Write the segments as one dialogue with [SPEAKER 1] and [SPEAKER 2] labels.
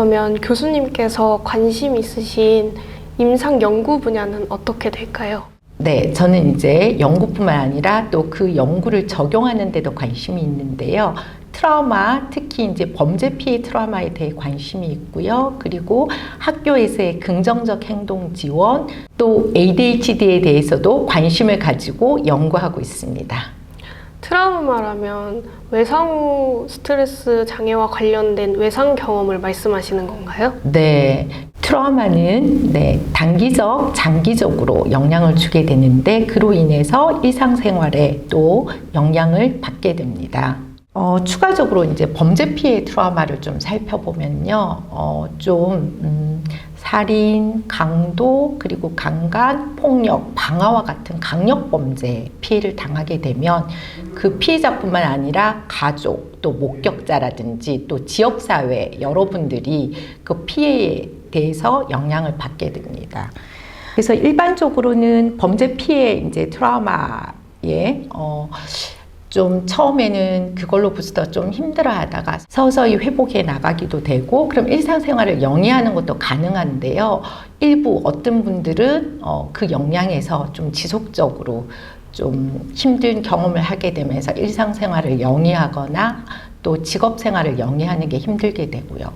[SPEAKER 1] 그러면 교수님께서 관심 있으신 임상 연구 분야는 어떻게 될까요?
[SPEAKER 2] 네, 저는 이제 연구뿐만 아니라 또 그 연구를 적용하는 데도 관심이 있는데요. 트라우마, 특히 이제 범죄 피해 트라우마에 대해 관심이 있고요. 그리고 학교에서의 긍정적 행동 지원, 또 ADHD에 대해서도 관심을 가지고 연구하고 있습니다.
[SPEAKER 1] 트라우마라면 외상 후 스트레스 장애와 관련된 외상 경험을 말씀하시는 건가요?
[SPEAKER 2] 네, 트라우마는 단기적, 장기적으로 영향을 주게 되는데 그로 인해서 일상생활에 또 영향을 받게 됩니다. 추가적으로 이제 범죄 피해 트라우마를 좀 살펴보면요, 살인, 강도, 그리고 강간, 폭력, 방화와 같은 강력 범죄 피해를 당하게 되면 그 피해자뿐만 아니라 가족, 또 목격자라든지 또 지역사회 여러분들이 그 피해에 대해서 영향을 받게 됩니다. 그래서 일반적으로는 범죄 피해 이제 트라우마에 좀 처음에는 그걸로부터 좀 힘들어 하다가 서서히 회복해 나가기도 되고, 그럼 일상생활을 영위하는 것도 가능한데요. 일부 어떤 분들은 그 영향에서 좀 지속적으로 좀 힘든 경험을 하게 되면서 일상생활을 영위하거나 또 직업생활을 영위하는 게 힘들게 되고요.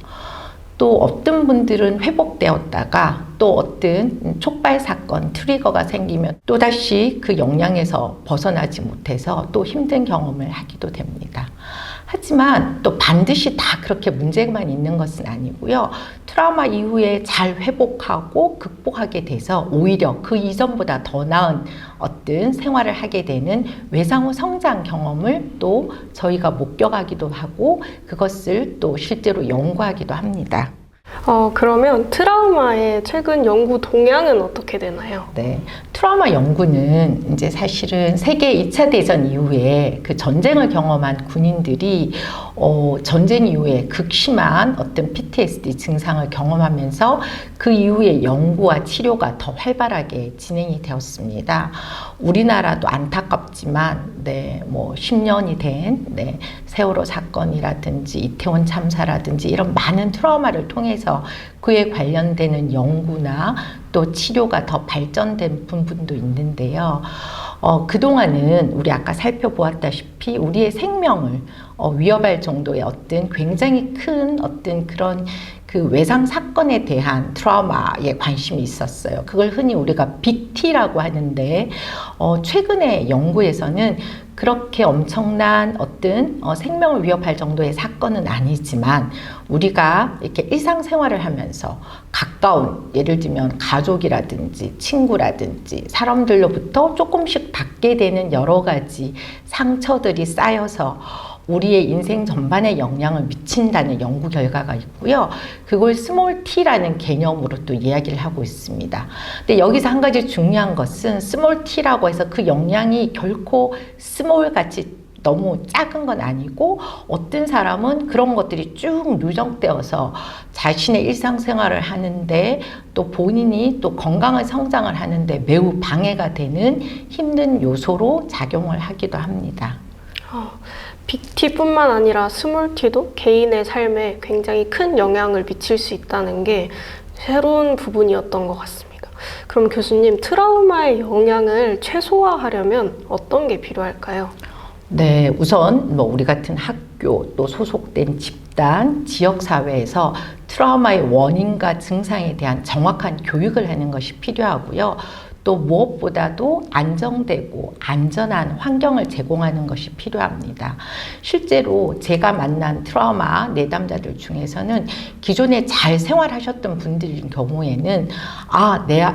[SPEAKER 2] 또 어떤 분들은 회복되었다가 또 어떤 촉발 사건, 트리거가 생기면 또다시 그 영향에서 벗어나지 못해서 또 힘든 경험을 하기도 됩니다. 하지만 또 반드시 다 그렇게 문제만 있는 것은 아니고요. 트라우마 이후에 잘 회복하고 극복하게 돼서 오히려 그 이전보다 더 나은 어떤 생활을 하게 되는 외상 후 성장 경험을 또 저희가 목격하기도 하고 그것을 또 실제로 연구하기도 합니다.
[SPEAKER 1] 그러면 트라우마의 최근 연구 동향은 어떻게 되나요?
[SPEAKER 2] 네, 트라우마 연구는 이제 사실은 세계 2차 대전 이후에 그 전쟁을 경험한 군인들이 전쟁 이후에 극심한 어떤 PTSD 증상을 경험하면서 그 이후에 연구와 치료가 더 활발하게 진행이 되었습니다. 우리나라도 안타깝지만 10년이 된 세월호 사건이라든지 이태원 참사라든지 이런 많은 트라우마를 통해서 그에 관련되는 연구나 또 치료가 더 발전된 부분도 있는데요. 그동안은 우리 아까 살펴보았다시피 우리의 생명을 위협할 정도의 어떤 굉장히 큰 어떤 그런 그 외상 사건에 대한 트라우마에 관심이 있었어요. 그걸 흔히 우리가 빅T라고 하는데 최근의 연구에서는 그렇게 엄청난 어떤 생명을 위협할 정도의 사건은 아니지만 우리가 이렇게 일상생활을 하면서 가까운 예를 들면 가족이라든지 친구라든지 사람들로부터 조금씩 받게 되는 여러 가지 상처들이 쌓여서 우리의 인생 전반에 영향을 미친다는 연구 결과가 있고요. 그걸 스몰 t라는 개념으로 또 이야기를 하고 있습니다. 근데 여기서 한 가지 중요한 것은 스몰 t라고 해서 그 영향이 결코 스몰 같이 너무 작은 건 아니고 어떤 사람은 그런 것들이 쭉 누적되어서 자신의 일상생활을 하는데 또 본인이 또 건강한 성장을 하는데 매우 방해가 되는 힘든 요소로 작용을 하기도 합니다.
[SPEAKER 1] 빅T뿐만 아니라 스몰T도 개인의 삶에 굉장히 큰 영향을 미칠 수 있다는 게 새로운 부분이었던 것 같습니다. 그럼 교수님, 트라우마의 영향을 최소화하려면 어떤 게 필요할까요?
[SPEAKER 2] 네, 우선 우리 같은 학교 또 소속된 집단, 지역사회에서 트라우마의 원인과 증상에 대한 정확한 교육을 하는 것이 필요하고요. 또 무엇보다도 안정되고 안전한 환경을 제공하는 것이 필요합니다. 실제로 제가 만난 트라우마 내담자들 중에서는 기존에 잘 생활하셨던 분들인 경우에는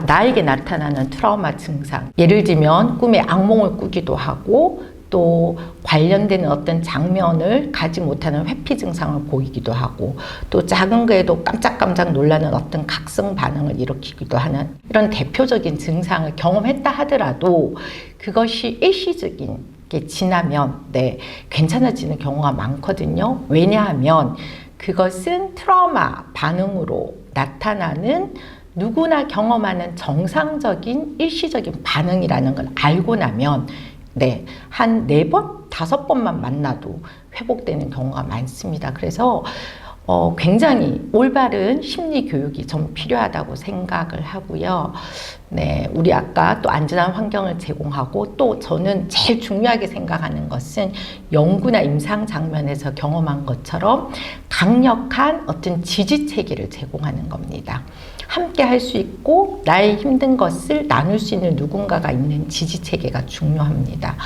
[SPEAKER 2] 나에게 나타나는 트라우마 증상, 예를 들면 꿈에 악몽을 꾸기도 하고 또 관련되는 어떤 장면을 가지 못하는 회피 증상을 보이기도 하고 또 작은 거에도 깜짝깜짝 놀라는 어떤 각성 반응을 일으키기도 하는 이런 대표적인 증상을 경험했다 하더라도 그것이 일시적인 게 지나면 괜찮아지는 경우가 많거든요. 왜냐하면 그것은 트라우마 반응으로 나타나는 누구나 경험하는 정상적인 일시적인 반응이라는 걸 알고 나면 한 4번, 5번만 만나도 회복되는 경우가 많습니다. 그래서 굉장히 올바른 심리 교육이 좀 필요하다고 생각을 하고요. 네, 우리 아까 또 안전한 환경을 제공하고 또 저는 제일 중요하게 생각하는 것은 연구나 임상 장면에서 경험한 것처럼 강력한 어떤 지지 체계를 제공하는 겁니다. 함께 할 수 있고 나의 힘든 것을 나눌 수 있는 누군가가 있는 지지 체계가 중요합니다.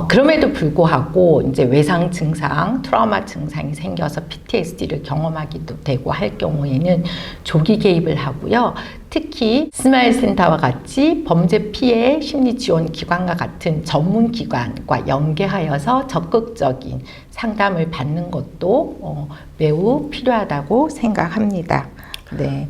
[SPEAKER 2] 그럼에도 불구하고 이제 외상 증상, 트라우마 증상이 생겨서 PTSD를 경험하기도 되고 할 경우에는 조기 개입을 하고요. 특히 스마일 센터와 같이 범죄 피해 심리 지원 기관과 같은 전문 기관과 연계하여서 적극적인 상담을 받는 것도 매우 필요하다고 생각합니다. 네.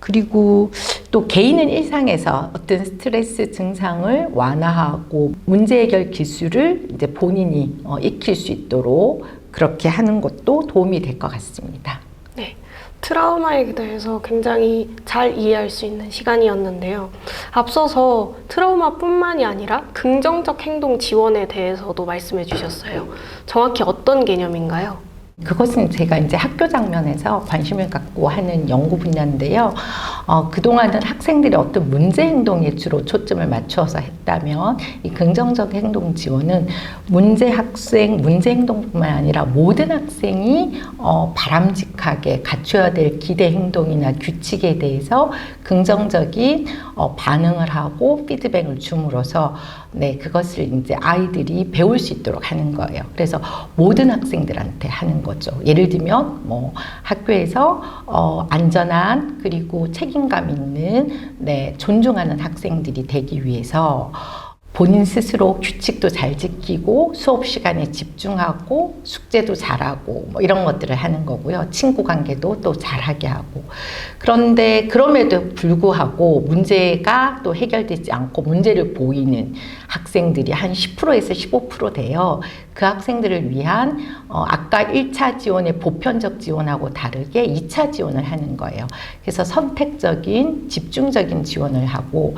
[SPEAKER 2] 그리고 또 개인은 일상에서 어떤 스트레스 증상을 완화하고 문제 해결 기술을 이제 본인이 익힐 수 있도록 그렇게 하는 것도 도움이 될 것 같습니다.
[SPEAKER 1] 네, 트라우마에 대해서 굉장히 잘 이해할 수 있는 시간이었는데요. 앞서서 트라우마뿐만이 아니라 긍정적 행동 지원에 대해서도 말씀해 주셨어요. 정확히 어떤 개념인가요?
[SPEAKER 2] 그것은 제가 이제 학교 장면에서 관심을 갖고 하는 연구 분야인데요. 그동안은 학생들의 어떤 문제 행동에 주로 초점을 맞추어서 했다면 이 긍정적 행동 지원은 문제 학생, 문제 행동뿐만 아니라 모든 학생이 바람직하게 갖춰야 될 기대 행동이나 규칙에 대해서 긍정적인 반응을 하고 피드백을 줌으로써 네, 그것을 이제 아이들이 배울 수 있도록 하는 거예요. 그래서 모든 학생들한테 하는 거죠. 예를 들면 뭐 학교에서 안전한 그리고 책임감 있는 네, 존중하는 학생들이 되기 위해서 본인 스스로 규칙도 잘 지키고 수업 시간에 집중하고 숙제도 잘하고 뭐 이런 것들을 하는 거고요. 친구 관계도 또 잘하게 하고. 그런데 그럼에도 불구하고 문제가 또 해결되지 않고 문제를 보이는 학생들이 한 10%에서 15% 돼요. 그 학생들을 위한 아까 1차 지원의 보편적 지원하고 다르게 2차 지원을 하는 거예요. 그래서 선택적인 집중적인 지원을 하고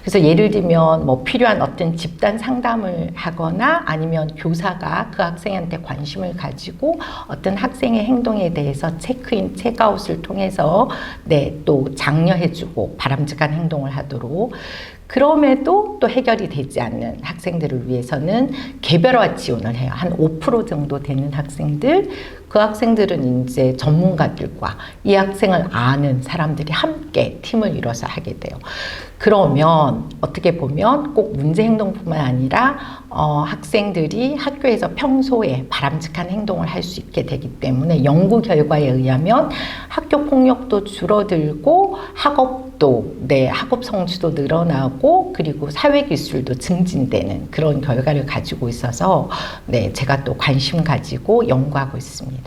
[SPEAKER 2] 그래서 예를 들면 뭐 필요한 어떤 집단 상담을 하거나 아니면 교사가 그 학생한테 관심을 가지고 어떤 학생의 행동에 대해서 체크인, 체크아웃을 통해서 네, 또 장려해주고 바람직한 행동을 하도록 그럼에도 또 해결이 되지 않는 학생들을 위해서는 개별화 지원을 해요. 한 5% 정도 되는 학생들, 그 학생들은 이제 전문가들과 이 학생을 아는 사람들이 함께 팀을 이뤄서 하게 돼요. 그러면 어떻게 보면 꼭 문제 행동뿐만 아니라 학생들이 학교에서 평소에 바람직한 행동을 할 수 있게 되기 때문에 연구 결과에 의하면 학교 폭력도 줄어들고 학업도 네, 학업 성취도 늘어나고 그리고 사회 기술도 증진되는 그런 결과를 가지고 있어서 네, 제가 또 관심 가지고 연구하고 있습니다.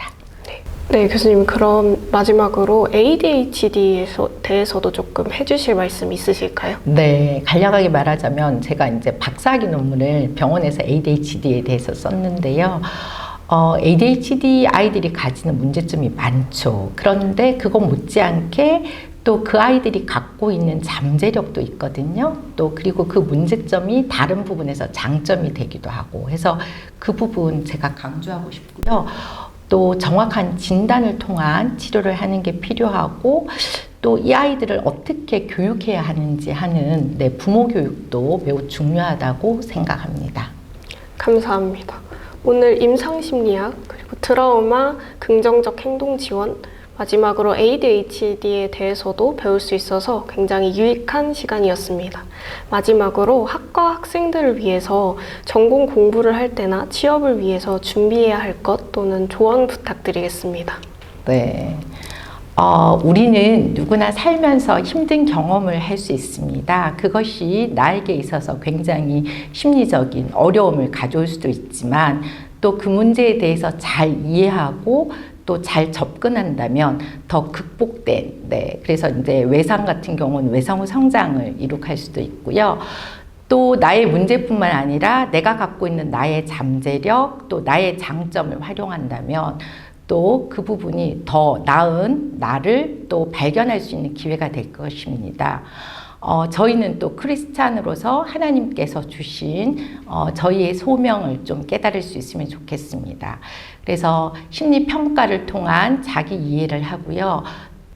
[SPEAKER 1] 네, 교수님, 그럼 마지막으로 ADHD에 대해서도 조금 해주실 말씀 있으실까요?
[SPEAKER 2] 네, 간략하게 말하자면 제가 이제 박사학위 논문을 병원에서 ADHD에 대해서 썼는데요. ADHD 아이들이 가지는 문제점이 많죠. 그런데 그거 못지않게 또 그 아이들이 갖고 있는 잠재력도 있거든요. 또 그리고 그 문제점이 다른 부분에서 장점이 되기도 하고 해서 그 부분 제가 강조하고 싶고요. 또 정확한 진단을 통한 치료를 하는 게 필요하고 또 이 아이들을 어떻게 교육해야 하는지 하는 네, 부모 교육도 매우 중요하다고 생각합니다.
[SPEAKER 1] 감사합니다. 오늘 임상심리학, 그리고 트라우마, 긍정적 행동 지원, 마지막으로 ADHD에 대해서도 배울 수 있어서 굉장히 유익한 시간이었습니다. 마지막으로 학과 학생들을 위해서 전공 공부를 할 때나 취업을 위해서 준비해야 할 것 또는 조언 부탁드리겠습니다.
[SPEAKER 2] 네. 우리는 누구나 살면서 힘든 경험을 할 수 있습니다. 그것이 나에게 있어서 굉장히 심리적인 어려움을 가져올 수도 있지만 또 그 문제에 대해서 잘 이해하고 또 잘 접근한다면 더 극복된, 네. 그래서 이제 외상 같은 경우는 외상 후 성장을 이룩할 수도 있고요. 또 나의 문제뿐만 아니라 내가 갖고 있는 나의 잠재력, 또 나의 장점을 활용한다면 또 그 부분이 더 나은 나를 또 발견할 수 있는 기회가 될 것입니다. 저희는 또 크리스찬으로서 하나님께서 주신 저희의 소명을 좀 깨달을 수 있으면 좋겠습니다. 그래서 심리 평가를 통한 자기 이해를 하고요.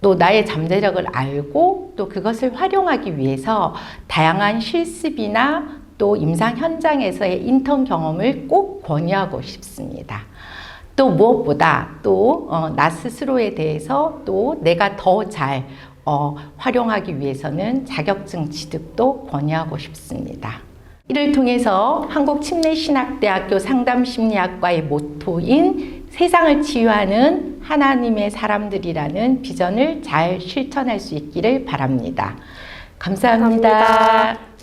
[SPEAKER 2] 또 나의 잠재력을 알고 또 그것을 활용하기 위해서 다양한 실습이나 또 임상 현장에서의 인턴 경험을 꼭 권유하고 싶습니다. 또 무엇보다 또 나 스스로에 대해서 또 내가 더 잘 활용하기 위해서는 자격증 취득도 권유하고 싶습니다. 이를 통해서 한국침례신학대학교 상담심리학과의 모토인 세상을 치유하는 하나님의 사람들이라는 비전을 잘 실천할 수 있기를 바랍니다. 감사합니다.
[SPEAKER 1] 감사합니다.